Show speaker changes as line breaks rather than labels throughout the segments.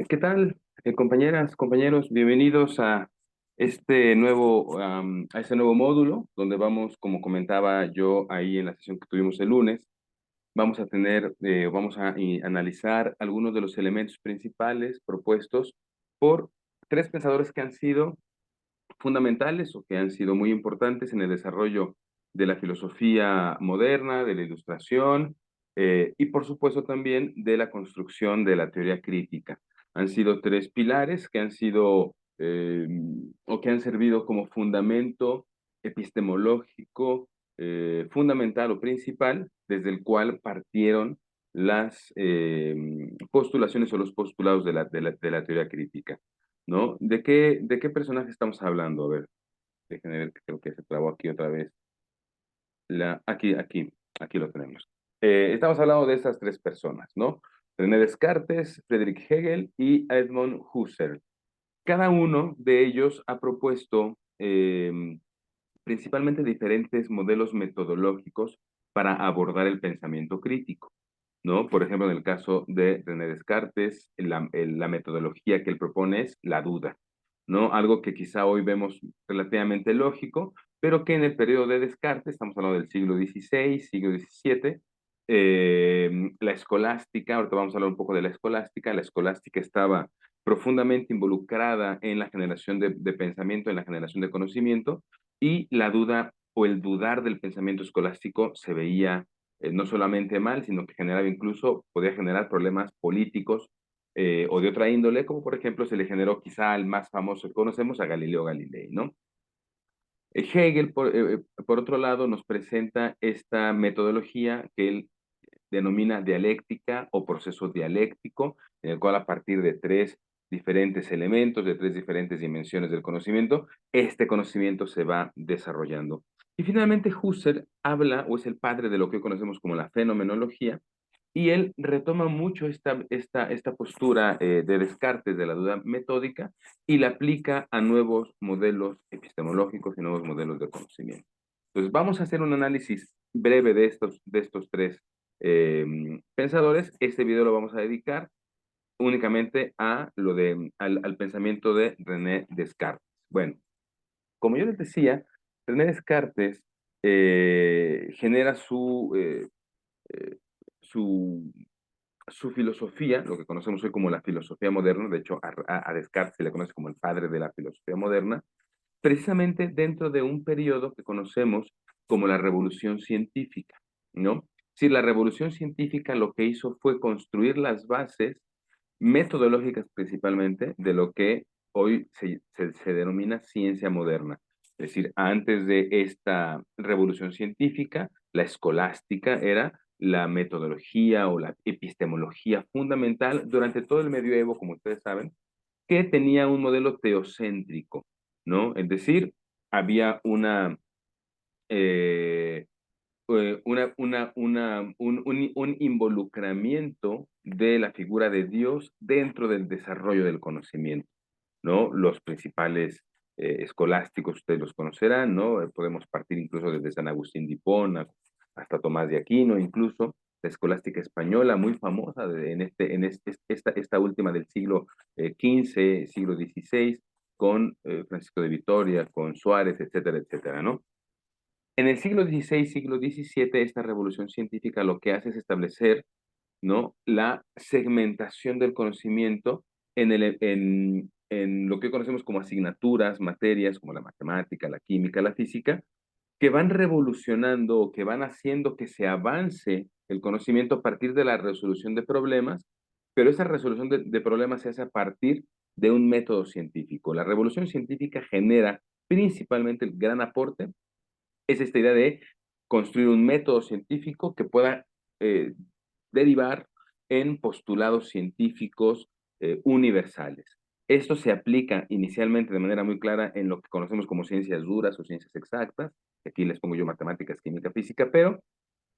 ¿Qué tal, compañeras, compañeros? Bienvenidos a a este nuevo módulo, donde vamos, como comentaba yo ahí en la sesión que tuvimos el lunes, vamos a analizar algunos de los elementos principales propuestos por tres pensadores que han sido fundamentales o que han sido muy importantes en el desarrollo de la filosofía moderna, de la ilustración y por supuesto también de la construcción de la teoría crítica. Han sido tres pilares que han sido o que han servido como fundamento epistemológico fundamental o principal desde el cual partieron las postulaciones o los postulados de la teoría crítica. ¿No? De qué personaje estamos hablando? A ver, déjenme ver, que creo que se trabó aquí otra vez. Aquí lo tenemos. Estamos hablando de estas tres personas, ¿no? René Descartes, Friedrich Hegel y Edmund Husserl. Cada uno de ellos ha propuesto principalmente diferentes modelos metodológicos para abordar el pensamiento crítico, ¿no? Por ejemplo, en el caso de René Descartes, la metodología que él propone es la duda, ¿no? Algo que quizá hoy vemos relativamente lógico, pero que en el periodo de Descartes, estamos hablando del siglo XVI, siglo XVII, la escolástica, ahorita vamos a hablar un poco de la escolástica estaba profundamente involucrada en la generación de pensamiento, en la generación de conocimiento, y la duda o el dudar del pensamiento escolástico se veía no solamente mal, sino que generaba incluso, podía generar problemas políticos o de otra índole, como por ejemplo se le generó quizá al más famoso que conocemos, a Galileo Galilei, ¿no? Hegel, por otro lado, nos presenta esta metodología que él denomina dialéctica o proceso dialéctico, en el cual a partir de tres diferentes elementos, de tres diferentes dimensiones del conocimiento, este conocimiento se va desarrollando. Y finalmente Husserl habla, o es el padre de lo que hoy conocemos como la fenomenología, y él retoma mucho esta postura de Descartes de la duda metódica y la aplica a nuevos modelos epistemológicos y nuevos modelos de conocimiento. Entonces, vamos a hacer un análisis breve de estos tres pensadores. Este video lo vamos a dedicar únicamente al pensamiento de René Descartes. Bueno, como yo les decía, René Descartes genera eh, su, su filosofía, lo que conocemos hoy como la filosofía moderna. De hecho, a Descartes se le conoce como el padre de la filosofía moderna, precisamente dentro de un periodo que conocemos como la revolución científica, ¿no? Si la revolución científica lo que hizo fue construir las bases metodológicas principalmente de lo que hoy se denomina ciencia moderna. Es decir, antes de esta revolución científica, la escolástica era la metodología o la epistemología fundamental durante todo el medioevo, como ustedes saben, que tenía un modelo teocéntrico, ¿no? Es decir, había eh, un involucramiento de la figura de Dios dentro del desarrollo del conocimiento, ¿no? Los principales escolásticos ustedes los conocerán, ¿no? Podemos partir incluso desde San Agustín de Hipona hasta Tomás de Aquino, incluso la escolástica española, muy famosa esta última del siglo XV, siglo XVI, con Francisco de Vitoria, con Suárez, etcétera, etcétera, ¿no? En el siglo XVI, siglo XVII, esta revolución científica lo que hace es establecer, ¿no?, la segmentación del conocimiento en lo que conocemos como asignaturas, materias como la matemática, la química, la física, que van revolucionando o que van haciendo que se avance el conocimiento a partir de la resolución de problemas, pero esa resolución de problemas se hace a partir de un método científico. La revolución científica genera principalmente el gran aporte es esta idea de construir un método científico que pueda eh, derivar en postulados científicos universales. Esto se aplica inicialmente de manera muy clara en lo que conocemos como ciencias duras o ciencias exactas, aquí les pongo yo matemáticas, química, física, pero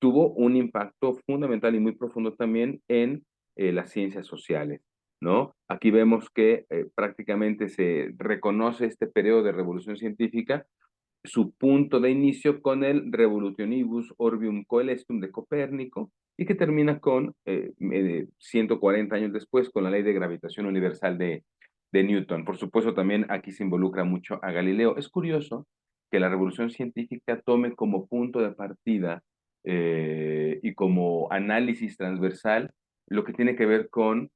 tuvo un impacto fundamental y muy profundo también en las ciencias sociales, ¿no? Aquí vemos que prácticamente se reconoce este periodo de revolución científica, su punto de inicio con el Revolutionibus Orbium Coelestum de Copérnico, y que termina con 140 años después con la ley de gravitación universal de Newton. Por supuesto, también aquí se involucra mucho a Galileo. Es curioso que la revolución científica tome como punto de partida y como análisis transversal lo que tiene que ver con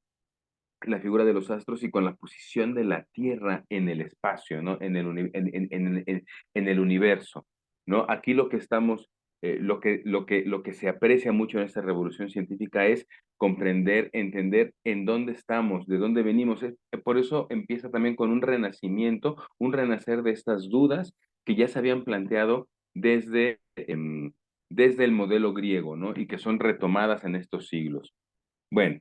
la figura de los astros y con la posición de la Tierra en el espacio, ¿no? En el universo, ¿no? Aquí lo que estamos, lo que se aprecia mucho en esta revolución científica es comprender, entender en dónde estamos, de dónde venimos. Por eso empieza también con un renacimiento, un renacer de estas dudas que ya se habían planteado desde el modelo griego, ¿no? Y que son retomadas en estos siglos. Bueno,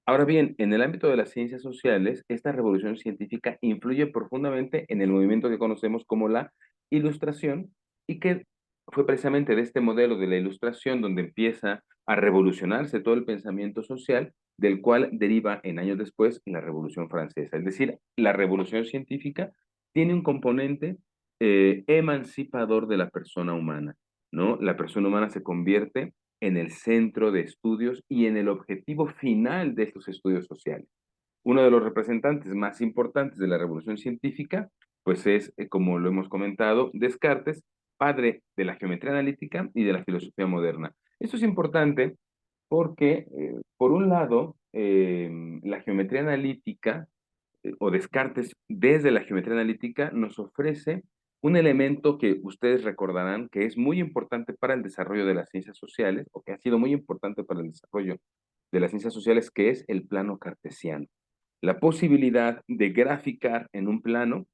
ahora bien, en el ámbito de las ciencias sociales, esta revolución científica influye profundamente en el movimiento que conocemos como la Ilustración y que fue precisamente de este modelo de la Ilustración donde empieza a revolucionarse todo el pensamiento social, del cual deriva en años después la Revolución Francesa. Es decir, la revolución científica tiene un componente emancipador de la persona humana, ¿no? La persona humana se convierte en el centro de estudios y en el objetivo final de estos estudios sociales. Uno de los representantes más importantes de la revolución científica, pues es, como lo hemos comentado, Descartes, padre de la geometría analítica y de la filosofía moderna. Esto es importante porque, por un lado, la geometría analítica o Descartes desde la geometría analítica nos ofrece un elemento que ustedes recordarán que es muy importante para el desarrollo de las ciencias sociales, o que ha sido muy importante para el desarrollo de las ciencias sociales, que es el plano cartesiano. La posibilidad de graficar en un plano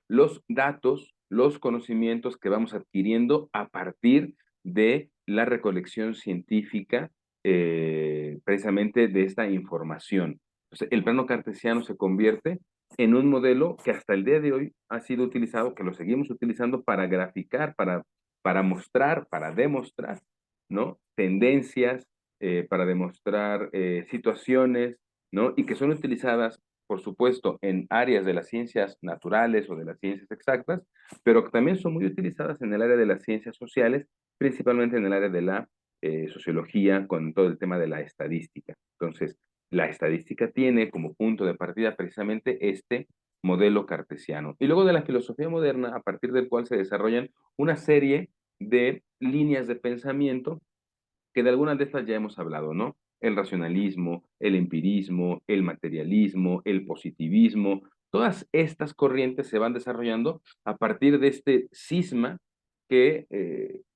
los datos, los conocimientos que vamos adquiriendo a partir de la recolección científica precisamente de esta información. Entonces, el plano cartesiano se convierte en un modelo que hasta el día de hoy ha sido utilizado, que lo seguimos utilizando para graficar, para mostrar, para demostrar, ¿no? Tendencias, para demostrar situaciones, ¿no? Y que son utilizadas por supuesto, en áreas de las ciencias naturales o de las ciencias exactas, pero que también son muy utilizadas en el área de las ciencias sociales, principalmente en el área de la sociología, con todo el tema de la estadística. Entonces, la estadística tiene como punto de partida precisamente este modelo cartesiano. Y luego de la filosofía moderna, a partir del cual se desarrollan una serie de líneas de pensamiento que de algunas de estas ya hemos hablado, ¿no? El racionalismo, el empirismo, el materialismo, el positivismo, todas estas corrientes se van desarrollando a partir de este cisma que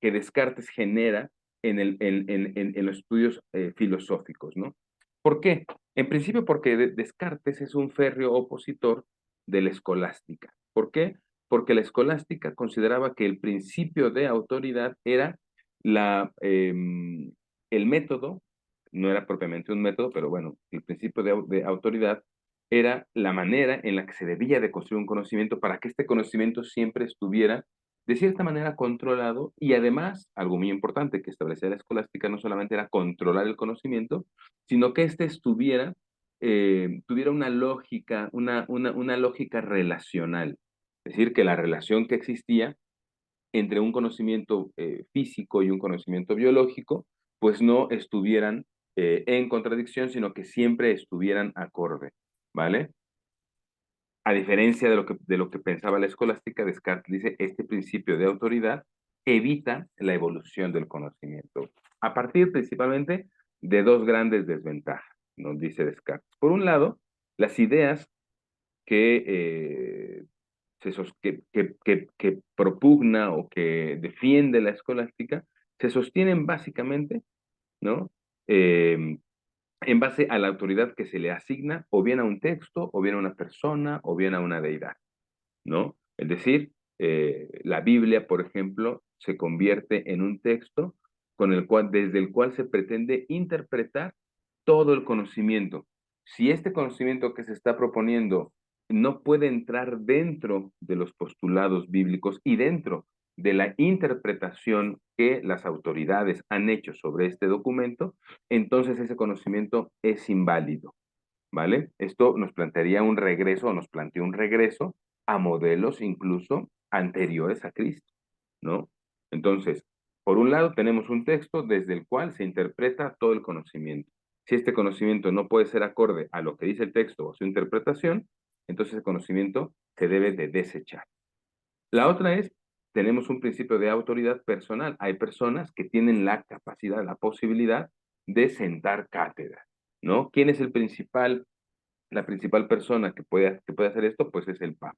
Descartes genera en los estudios filosóficos, ¿no? ¿Por qué? En principio porque Descartes es un férreo opositor de la escolástica. ¿Por qué? Porque la escolástica consideraba que el principio de autoridad era el método, no era propiamente un método, pero bueno, el principio de autoridad era la manera en la que se debía de construir un conocimiento para que este conocimiento siempre estuviera de cierta manera controlado y además, algo muy importante que establecía la escolástica no solamente era controlar el conocimiento, sino que éste tuviera una lógica, una lógica relacional. Es decir, que la relación que existía entre un conocimiento físico y un conocimiento biológico, pues no estuvieran en contradicción, sino que siempre estuvieran acorde, ¿vale? A diferencia de lo que pensaba la escolástica, Descartes dice, este principio de autoridad evita la evolución del conocimiento, a partir principalmente de dos grandes desventajas, nos dice Descartes. Por un lado, las ideas que que propugna o que defiende la escolástica se sostienen básicamente, ¿no? Eh, en base a la autoridad que se le asigna o bien a un texto, o bien a una persona, o bien a una deidad, ¿no? Es decir, la Biblia, por ejemplo, se convierte en un texto desde el cual se pretende interpretar todo el conocimiento. Si este conocimiento que se está proponiendo no puede entrar dentro de los postulados bíblicos y dentro de la interpretación que las autoridades han hecho sobre este documento, entonces ese conocimiento es inválido. ¿Vale? Esto nos plantearía un regreso, o nos plantea un regreso a modelos incluso anteriores a Cristo, ¿no? Entonces, Por un lado, tenemos un texto desde el cual se interpreta todo el conocimiento. Si este conocimiento no puede ser acorde a lo que dice el texto o su interpretación, entonces el conocimiento se debe de desechar. La otra es, tenemos un principio de autoridad personal. Hay personas que tienen la capacidad, la posibilidad de sentar cátedra, ¿no? ¿Quién es la principal persona que puede hacer esto? Pues es el Papa,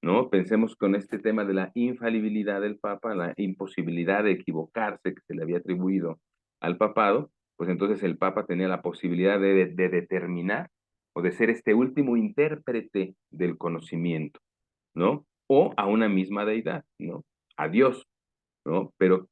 ¿no? Pensemos con este tema de la infalibilidad del Papa, la imposibilidad de equivocarse que se le había atribuido al papado, pues entonces el Papa tenía la posibilidad de determinar o de ser este último intérprete del conocimiento, ¿no? O a una misma deidad, ¿no? A Dios, ¿no? Pero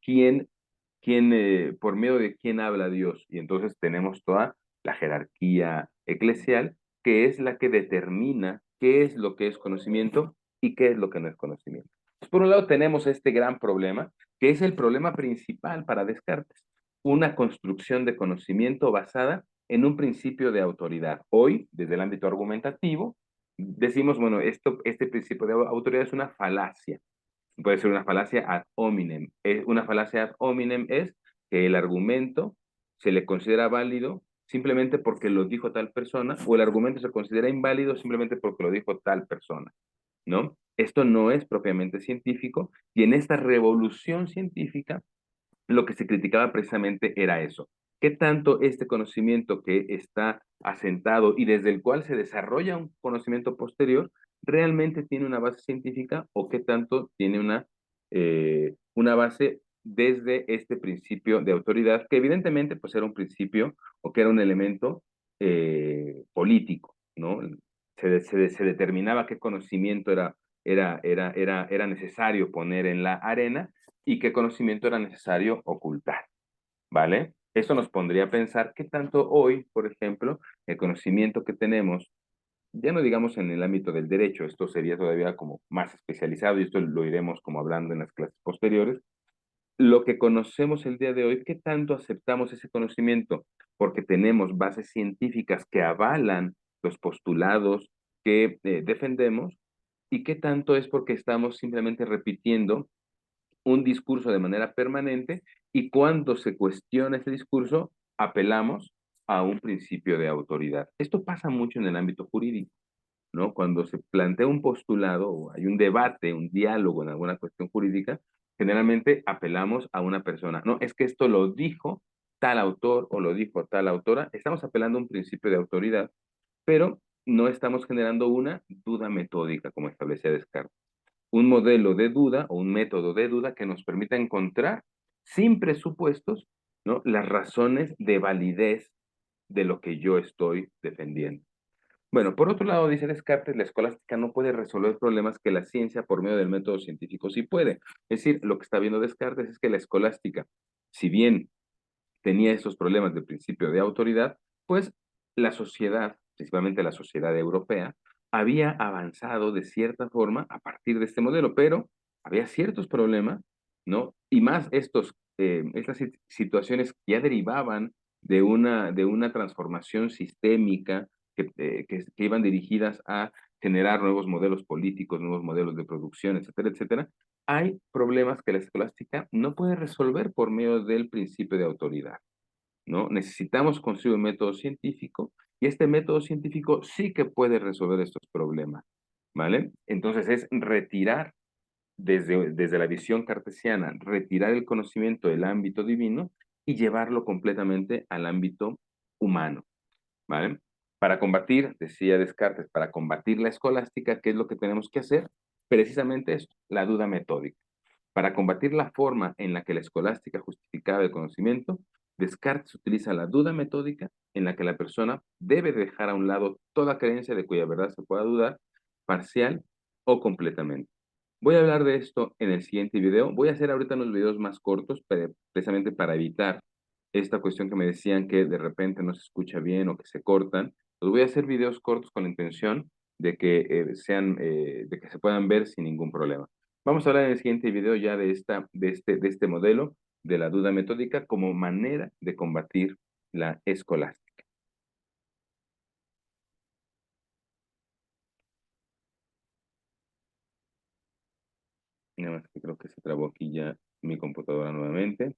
por medio de quién habla Dios? Y entonces tenemos toda la jerarquía eclesial, que es la que determina qué es lo que es conocimiento y qué es lo que no es conocimiento. Pues, por un lado tenemos este gran problema, que es el problema principal para Descartes, una construcción de conocimiento basada en un principio de autoridad. Hoy, desde el ámbito argumentativo, decimos, bueno, este principio de autoridad es una falacia. Puede ser una falacia ad hominem. Una falacia ad hominem es que el argumento se le considera válido simplemente porque lo dijo tal persona, o el argumento se considera inválido simplemente porque lo dijo tal persona, ¿no? Esto no es propiamente científico, y en esta revolución científica lo que se criticaba precisamente era eso. ¿Qué tanto este conocimiento que está asentado y desde el cual se desarrolla un conocimiento posterior realmente tiene una base científica, o qué tanto tiene una base desde este principio de autoridad, que evidentemente pues era un principio o que era un elemento político, ¿no? Se determinaba qué conocimiento era necesario poner en la arena y qué conocimiento era necesario ocultar, ¿vale? Esto nos pondría a pensar qué tanto hoy, por ejemplo, el conocimiento que tenemos, ya no digamos en el ámbito del derecho, esto sería todavía como más especializado y esto lo iremos como hablando en las clases posteriores, lo que conocemos el día de hoy, qué tanto aceptamos ese conocimiento porque tenemos bases científicas que avalan los postulados que defendemos, y qué tanto es porque estamos simplemente repitiendo un discurso de manera permanente, y cuando se cuestiona ese discurso, apelamos a un principio de autoridad. Esto pasa mucho en el ámbito jurídico, ¿no? Cuando se plantea un postulado o hay un debate, un diálogo en alguna cuestión jurídica, generalmente apelamos a una persona. No, es que esto lo dijo tal autor o lo dijo tal autora. Estamos apelando a un principio de autoridad, pero no estamos generando una duda metódica, como establecía Descartes, un modelo de duda o un método de duda que nos permita encontrar, sin presupuestos, ¿no?, las razones de validez de lo que yo estoy defendiendo. Bueno, por otro lado, dice Descartes, la escolástica no puede resolver problemas que la ciencia por medio del método científico sí puede. Es decir, lo que está viendo Descartes es que la escolástica, si bien tenía estos problemas de principio de autoridad, pues la sociedad, principalmente la sociedad europea, había avanzado de cierta forma a partir de este modelo, pero había ciertos problemas, ¿no? Y más estas situaciones que ya derivaban de una transformación sistémica que iban dirigidas a generar nuevos modelos políticos, nuevos modelos de producción, etcétera, etcétera. Hay problemas que la escolástica no puede resolver por medio del principio de autoridad, ¿no? Necesitamos construir un método científico, y este método científico sí que puede resolver estos problemas, ¿vale? Entonces es retirar desde la visión cartesiana, retirar el conocimiento del ámbito divino y llevarlo completamente al ámbito humano, ¿vale? Para combatir, decía Descartes, para combatir la escolástica, ¿qué es lo que tenemos que hacer? Precisamente esto, la duda metódica. Para combatir la forma en la que la escolástica justificaba el conocimiento, Descartes utiliza la duda metódica, en la que la persona debe dejar a un lado toda creencia de cuya verdad se pueda dudar, parcial o completamente. Voy a hablar de esto en el siguiente video. Voy a hacer ahorita unos videos más cortos, precisamente para evitar esta cuestión que me decían que de repente no se escucha bien o que se cortan. Los voy a hacer videos cortos con la intención de que de que se puedan ver sin ningún problema. Vamos a hablar en el siguiente video ya de este modelo de la duda metódica como manera de combatir la escolástica. Nada más que creo que se trabó aquí ya. mi computadora nuevamente.